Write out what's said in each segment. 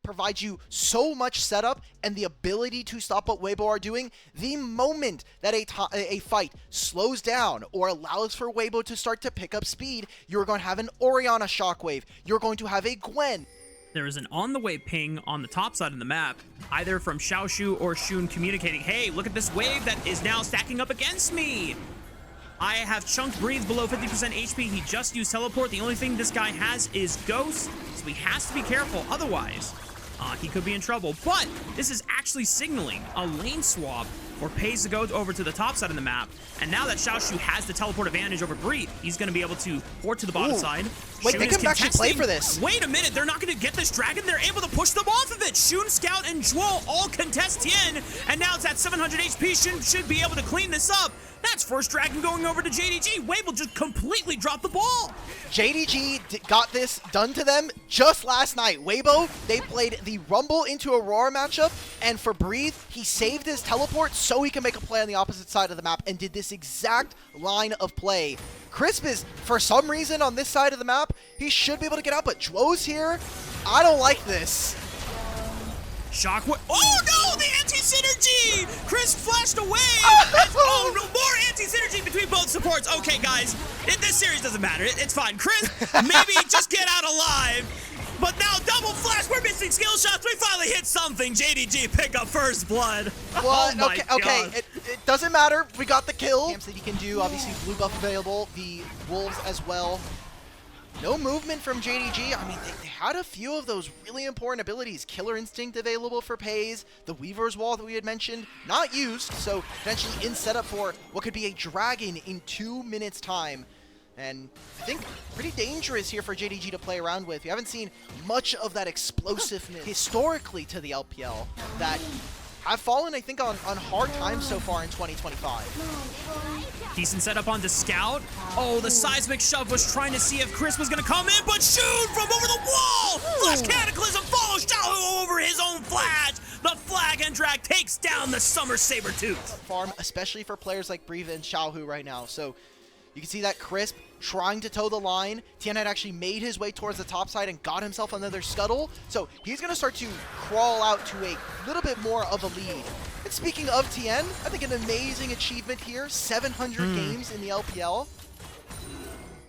provides you so much setup and the ability to stop what Weibo are doing. The moment that a fight slows down or allows for Weibo to start to pick up speed, you're going to have an Orianna Shockwave. You're going to have a Gwen. There is an on-the-way ping on the top side of the map, either from Xiaoshu or Shun communicating, hey, look at this wave that is now stacking up against me. I have chunked Breathe below 50% HP. He just used teleport. The only thing this guy has is Ghost, so he has to be careful. Otherwise, he could be in trouble. But this is actually signaling a lane swap for Pays to go over to the top side of the map. And now that Xiaoshu has the teleport advantage over Breathe, he's going to be able to port to the bottom side. Wait, Shun they can actually play for this. Wait a minute, they're not going to get this dragon. They're able to push them off of it. Shun, Scout, and Jewel all contest Tien. And now it's at 700 HP. Shun should be able to clean this up. That's first dragon going over to JDG. Weibo just completely dropped the ball. JDG got this done to them just last night. Weibo, they played the Rumble into Aurora matchup, and for Breathe, he saved his teleport so he can make a play on the opposite side of the map and did this exact line of play. Crisp is, for some reason, on this side of the map. He should be able to get out, but Dwo's here. I don't like this. Shockwave. Oh no, the anti-synergy! Chris flashed away! Oh no, more anti-synergy between both supports. Okay, guys, this series doesn't matter. It's fine. Chris, maybe just get out alive. But now double flash, we're missing skill shots. We finally hit something. JDG pick up first blood. Well, oh my okay, God. it doesn't matter. We got the kill. Camps that he can do, obviously blue buff available, the wolves as well. No movement from JDG. I mean, they had a few of those really important abilities. Killer Instinct available for Pays. The Weaver's Wall that we had mentioned, not used. So eventually in setup for what could be a dragon in 2 minutes time. And I think pretty dangerous here for JDG to play around with. We haven't seen much of that explosiveness historically to the LPL that have fallen, I think, on hard times so far in 2025. Decent setup onto Scout. Oh, the seismic shove was trying to see if Chris was going to come in, but shoot from over the wall! Flash Cataclysm follows Xiaohu over his own flash. The flag and drag takes down the Summer Sabertooth. Farm, especially for players like Breathe and Xiaohu right now. So you can see that Crisp trying to toe the line. Tien had actually made his way towards the top side and got himself another scuttle. So he's going to start to crawl out to a little bit more of a lead. And speaking of Tien, I think an amazing achievement here. 700 games in the LPL.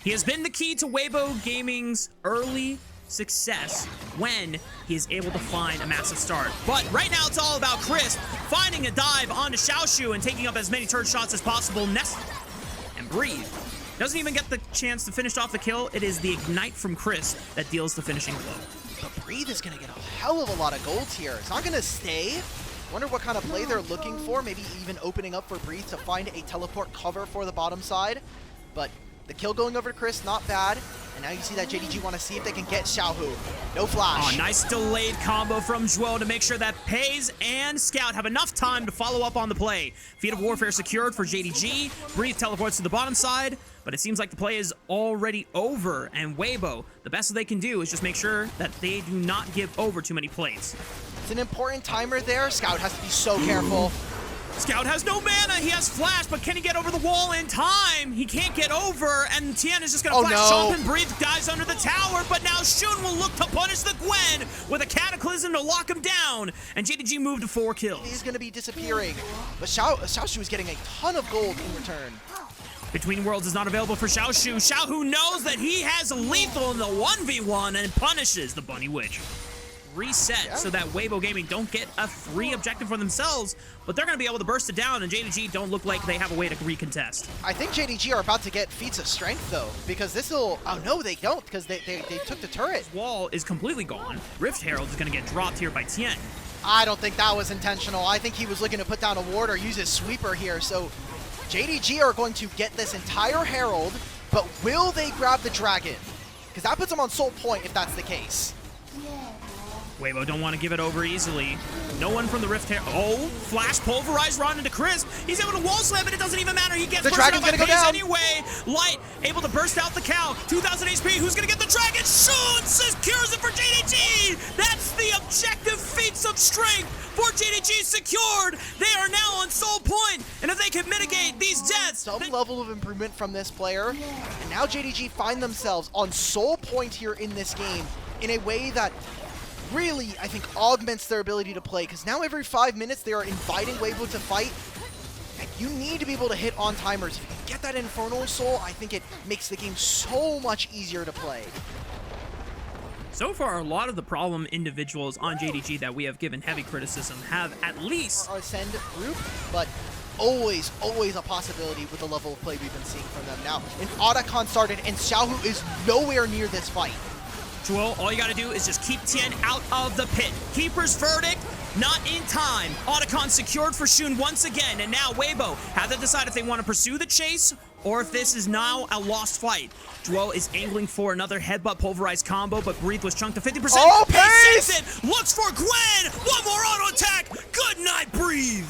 He has been the key to Weibo Gaming's early success when he is able to find a massive start. But right now it's all about Chris finding a dive onto Xiaoshu and taking up as many turret shots as possible. And Breathe doesn't even get the chance to finish off the kill. It is the ignite from Chris that deals the finishing blow. But Breathe is going to get a hell of a lot of gold here. It's not going to stay. Wonder what kind of play they're looking for. Maybe even opening up for Breathe to find a teleport cover for the bottom side. But the kill going over to Chris, not bad. And now you see that JDG want to see if they can get Xiaohu. No flash. Oh, nice delayed combo from Zhuo to make sure that Pays and Scout have enough time to follow up on the play. Feat of Warfare secured for JDG. Breathe teleports to the bottom side, but it seems like the play is already over. And Weibo, the best that they can do is just make sure that they do not give over too many plays. It's an important timer there. Scout has to be so careful. Scout has no mana. He has flash, but can he get over the wall in time? He can't get over, and Tien is just going to flash up and Breathe dies under the tower, but now Shun will look to punish the Gwen with a Cataclysm to lock him down, and JDG moved to 4 kills. He's going to be disappearing, but Xiaoshu is getting a ton of gold in return. Between Worlds is not available for Xiaoshu. Xiaohu knows that he has lethal in the 1v1 and punishes the Bunny Witch. Reset so that Weibo Gaming don't get a free objective for themselves, but they're going to be able to burst it down, and JDG don't look like they have a way to recontest. I think JDG are about to get feats of strength, though, because this will... Oh, no, they don't, because they took the turret. Wall is completely gone. Rift Herald is going to get dropped here by Tien. I don't think that was intentional. I think he was looking to put down a ward or use his sweeper here, so JDG are going to get this entire Herald, but will they grab the dragon? Because that puts them on Soul Point if that's the case. Weibo don't want to give it over easily. No one from the Rift Herald. Oh, flash pulverized Ron into Chris. He's able to wall slam, but it doesn't even matter. He gets the dragon's gonna go down anyway. Light able to burst out the cow. 2,000 HP. Who's gonna get the dragon? Shun secures it for JDG. That's the objective feats of strength for JDG secured. They are now on Soul Point, and if they can mitigate these deaths, some level of improvement from this player, and now JDG find themselves on Soul Point here in this game in a way that really, I think, augments their ability to play, because now every 5 minutes they are inviting Weibo to fight, and you need to be able to hit on timers. If you get that Infernal Soul, I think it makes the game so much easier to play. So far, a lot of the problem individuals on JDG that we have given heavy criticism have at least our Ascend group, but always a possibility with the level of play we've been seeing from them. Now, an Otacon started, and Xiaohu is nowhere near this fight. Joel, all you gotta do is just keep Tien out of the pit. Keeper's verdict, not in time. Otacon secured for Shun once again, and now Weibo have to decide if they want to pursue the chase or if this is now a lost fight. Joel is angling for another headbutt pulverized combo, but Breathe was chunked to 50%. Oh, Pace! Looks for Gwen! One more auto attack! Good night, Breathe!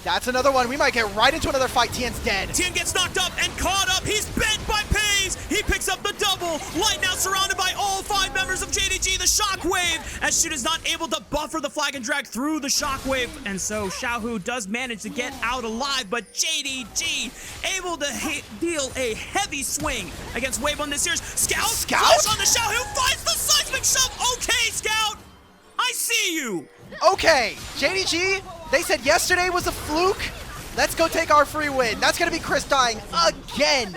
That's another one. We might get right into another fight. Tien's dead. Tien gets knocked up and caught up. He's bent by Pays. He picks up the double. Light now surrounded by all 5 members of JDG. The Shockwave, as Shun is not able to buffer the flag and drag through the Shockwave. And so Xiaohu does manage to get out alive, but JDG able to deal a heavy swing against Weibo in this series. Scout? Flash on the Xiaohu, finds the seismic shove. Okay, Scout. I see you. Okay, JDG, they said yesterday was a fluke. Let's go take our free win. That's going to be Chris dying again.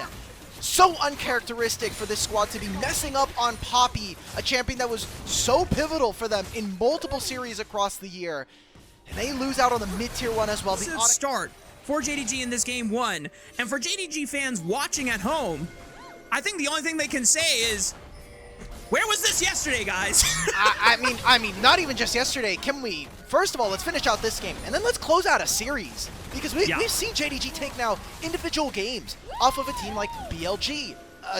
So uncharacteristic for this squad to be messing up on Poppy, a champion that was so pivotal for them in multiple series across the year. And they lose out on the mid-tier one as well. This is a start for JDG in this game 1. And for JDG fans watching at home, I think the only thing they can say is, where was this yesterday, guys? I mean, not even just yesterday. Can we, first of all, let's finish out this game, and then let's close out a series. Because we've seen JDG take now individual games off of a team like BLG,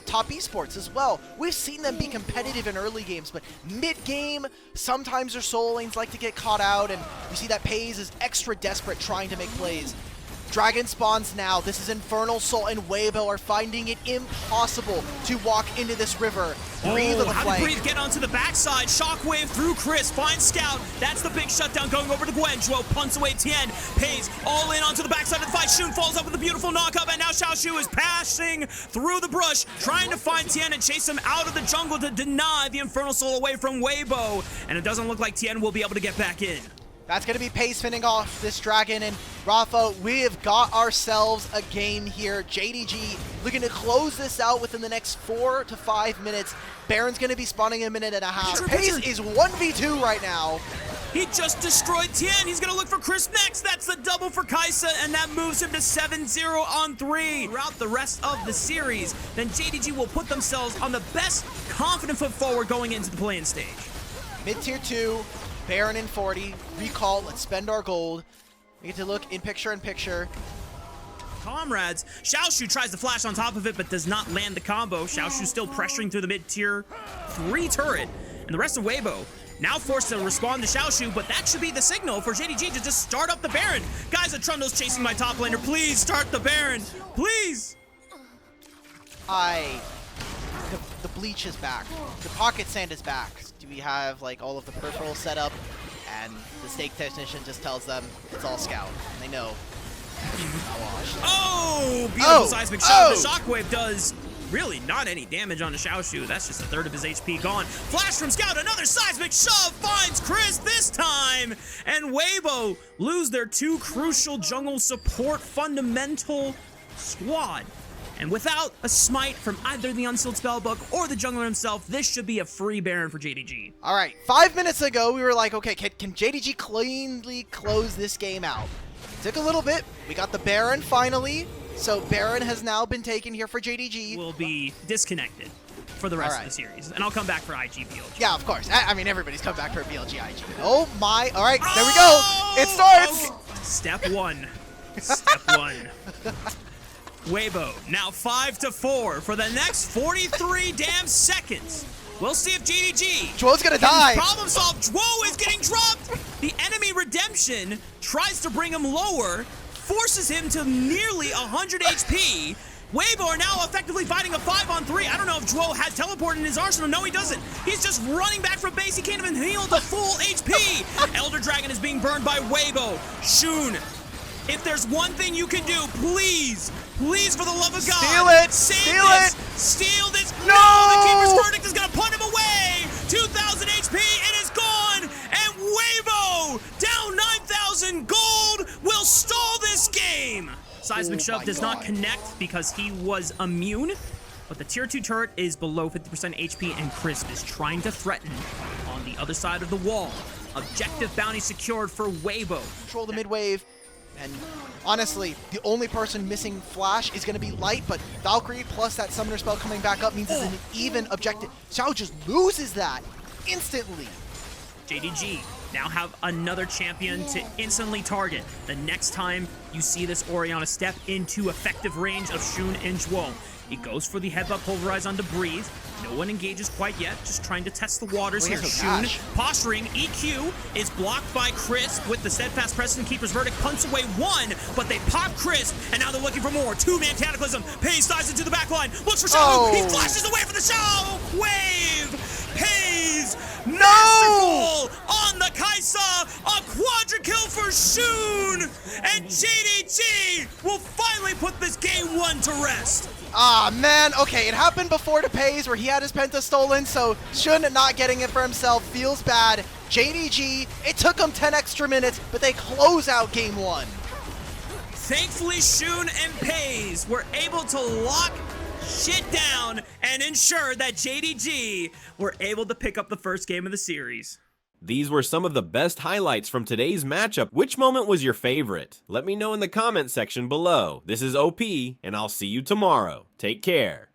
top esports as well. We've seen them be competitive in early games, but mid-game, sometimes their solo lanes like to get caught out, and you see that Pays is extra desperate trying to make plays. Dragon spawns now. This is Infernal Soul and Weibo are finding it impossible to walk into this river. Breathe on the how did Breathe get onto the backside? Shockwave through Chris, finds Scout. That's the big shutdown going over to Gwen. Joe punts away Tien. Pays all in onto the backside of the fight. Shun falls up with a beautiful knock-up, and now Xiaoshu is passing through the brush, trying to find Tien and chase him out of the jungle to deny the Infernal Soul away from Weibo. And it doesn't look like Tien will be able to get back in. That's going to be Pace finishing off this dragon, and Rafa, we have got ourselves a game here. JDG looking to close this out within the next 4 to 5 minutes. Baron's going to be spawning in a minute and a half. Pace is 1v2 right now. He just destroyed Tien. He's going to look for Chris next. That's the double for Kaisa, and that moves him to 7-0 on 3. Throughout the rest of the series, then JDG will put themselves on the best confident foot forward going into the play-in stage. Mid-tier 2. Baron in 40. Recall. Let's spend our gold. We get to look in picture-in-picture. Comrades. Xiaoshu tries to flash on top of it, but does not land the combo. Xiaoshu still pressuring through the mid-tier 3 turret. And the rest of Weibo now forced to respond to Xiaoshu, but that should be the signal for JDG to just start up the Baron. Guys, Atrundo's chasing my top laner. Please start the Baron. Please. The bleach is back. The pocket sand is back. Do we have like all of the peripherals set up? And the stake technician just tells them it's all Scout. And they know. Oh, beautiful seismic shot. The Shockwave does really not any damage on the Xiaoshu. That's just a third of his HP gone. Flash from Scout, another seismic shove finds Chris this time. And Weibo lose their 2 crucial jungle support fundamental squad. And without a smite from either the Unsealed Spellbook or the jungler himself, this should be a free Baron for JDG. All right, 5 minutes ago, we were like, okay, can JDG cleanly close this game out? It took a little bit. We got the Baron finally. So Baron has now been taken here for JDG. Will be disconnected for the rest of the series. And I'll come back for IG BLG. Yeah, of course. I mean, everybody's come back for BLG IG. Oh my. All right, there we go. It starts. Okay. Step 1. Step 1. Weibo, now 5-4 for the next 43 damn seconds. We'll see if JDG Zhuo's gonna die. Problem solved. Zhuo is getting dropped. The enemy redemption tries to bring him lower, forces him to nearly 100 HP. Weibo are now effectively fighting a 5-on-3. I don't know if Zhuo has teleport in his arsenal. No, he doesn't. He's just running back from base. He can't even heal the full HP. Elder Dragon is being burned by Weibo. Shun, if there's one thing you can do, please, for the love of God, steal it! Steal this! No! The Keeper's Verdict is gonna put him away! 2,000 HP, it is gone! and gold will stall this game. Seismic Shove does not connect because he was immune, but the tier 2 turret is below 50% HP, and Crisp is trying to threaten on the other side of the wall. Objective bounty secured for Weibo. Control the mid wave, and honestly, the only person missing Flash is going to be Light, but Valkyrie plus that summoner spell coming back up means it's an even objective. Xiao just loses that instantly. JDG now have another champion to instantly target the next time you see this Orianna step into effective range of Shun and Zhuo. He goes for the headbutt pulverize onto Breathe. No one engages quite yet, just trying to test the waters here. Shun posturing, EQ is blocked by Crisp with the steadfast Precedent Keeper's Verdict, punts away one, but they pop Crisp, and now they're looking for more. Two-man Cataclysm, Pays dives into the backline, looks for Shadow, he flashes away from the Shadow Wave! Pays, masterful on the Kaisa, a quadra kill for Shun, and JDG will finally put this game 1 to rest. Ah, man, okay, it happened before to Pays where he had his Penta stolen, so Shun not getting it for himself feels bad. JDG, it took him 10 extra minutes, but they close out game 1. Thankfully, Shun and Pays were able to lock shit down and ensure that JDG were able to pick up the first game of the series. These were some of the best highlights from today's matchup. Which moment was your favorite? Let me know in the comment section below. This is OP, and I'll see you tomorrow. Take care.